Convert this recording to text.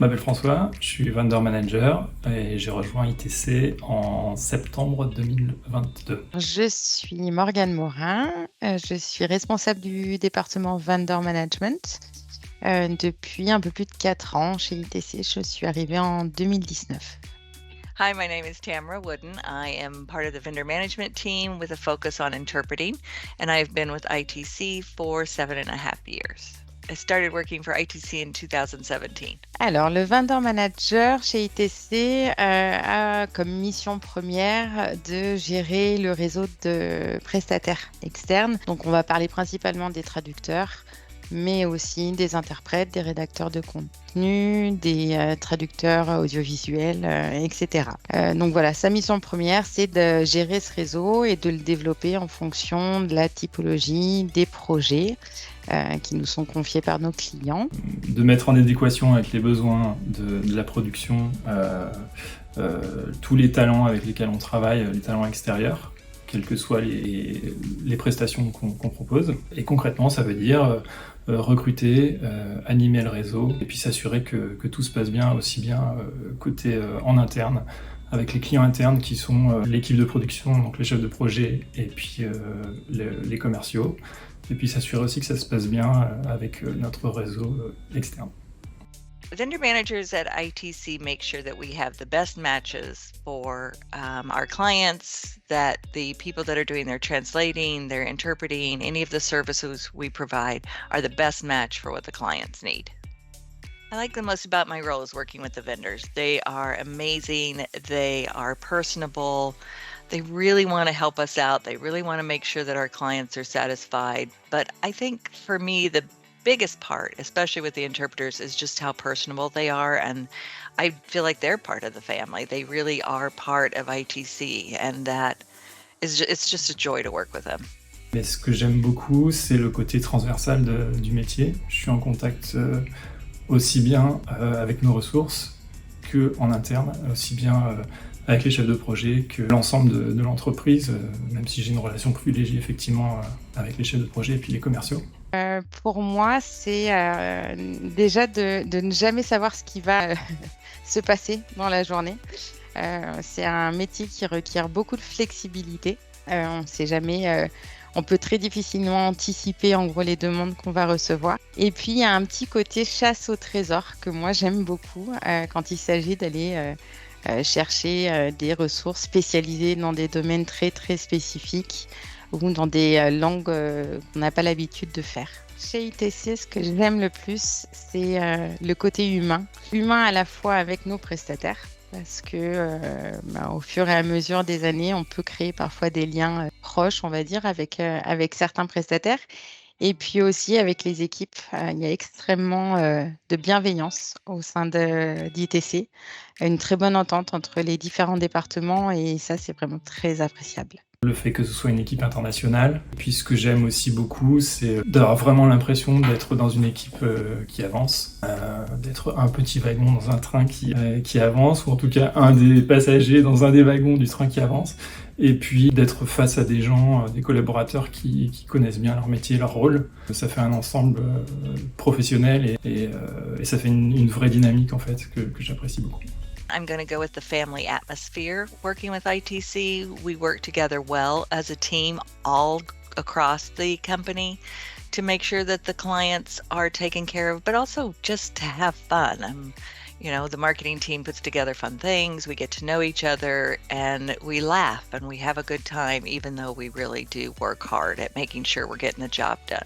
Je m'appelle François, je suis vendor manager et j'ai rejoint ITC en septembre 2022. Je suis Morgane Morin, je suis responsable du département Vendor Management depuis un peu plus de 4 ans chez ITC. Je suis arrivée en 2019. Hi, my name is Tamara Wooden. I am part of the vendor management team with a focus on interpreting, and I've been with ITC for 7.5 years. I started working for ITC in 2017. Alors, le vendor manager chez ITC a comme mission première de gérer le réseau de prestataires externes. Donc, on va parler principalement des traducteurs, mais aussi des interprètes, des rédacteurs de contenu, des traducteurs audiovisuels, etc. Donc voilà, sa mission première, c'est de gérer ce réseau et de le développer en fonction de la typologie des projets qui nous sont confiés par nos clients. De mettre en adéquation avec les besoins de la production tous les talents avec lesquels on travaille, les talents extérieurs, quelles que soient les prestations qu'on propose. Et concrètement, ça veut dire recruter, animer le réseau, et puis s'assurer que tout se passe bien, aussi bien côté en interne, avec les clients internes qui sont l'équipe de production, donc les chefs de projet, et puis les commerciaux, et puis s'assurer aussi que ça se passe bien avec notre réseau externe. Vendor managers at ITC make sure that we have the best matches for our clients, that the people that are doing their translating, their interpreting, any of the services we provide are the best match for what the clients need. I like the most about my role is working with the vendors. They are amazing. They are personable. They really want to help us out. They really want to make sure that our clients are satisfied. But I think for me, the biggest part, especially with the interpreters, is just how personable they are, and I feel like they're part of the family. They really are part of ITC, and that is it's just a joy to work with them. Mais ce que j'aime beaucoup, c'est le côté transversal du métier. Je suis en contact aussi bien avec nos ressources qu'en interne, aussi bien avec les chefs de projet que l'ensemble de l'entreprise, même si j'ai une relation privilégiée effectivement avec les chefs de projet et puis les commerciaux. Pour moi, c'est déjà de ne jamais savoir ce qui va se passer dans la journée. C'est un métier qui requiert beaucoup de flexibilité. On ne sait jamais, on peut très difficilement anticiper en gros les demandes qu'on va recevoir. Et puis, il y a un petit côté chasse au trésor que moi j'aime beaucoup quand il s'agit d'aller chercher des ressources spécialisées dans des domaines très très spécifiques ou dans des langues qu'on n'a pas l'habitude de faire. Chez ITC, ce que j'aime le plus, c'est le côté humain. Humain à la fois avec nos prestataires, parce que au fur et à mesure des années, on peut créer parfois des liens proches, on va dire, avec certains prestataires. Et puis aussi avec les équipes, il y a extrêmement de bienveillance au sein d'ITC, une très bonne entente entre les différents départements et ça, c'est vraiment très appréciable. Le fait que ce soit une équipe internationale. Et puis ce que j'aime aussi beaucoup, c'est d'avoir vraiment l'impression d'être dans une équipe qui avance, d'être un petit wagon dans un train qui avance, ou en tout cas un des passagers dans un des wagons du train qui avance, et puis d'être face à des gens, des collaborateurs qui connaissent bien leur métier, leur rôle. Ça fait un ensemble professionnel et ça fait une vraie dynamique en fait que j'apprécie beaucoup. I'm going to go with the family atmosphere. Working with ITC, we work together well as a team all across the company to make sure that the clients are taken care of, but also just to have fun. The marketing team puts together fun things, we get to know each other, and we laugh and we have a good time, even though we really do work hard at making sure we're getting the job done.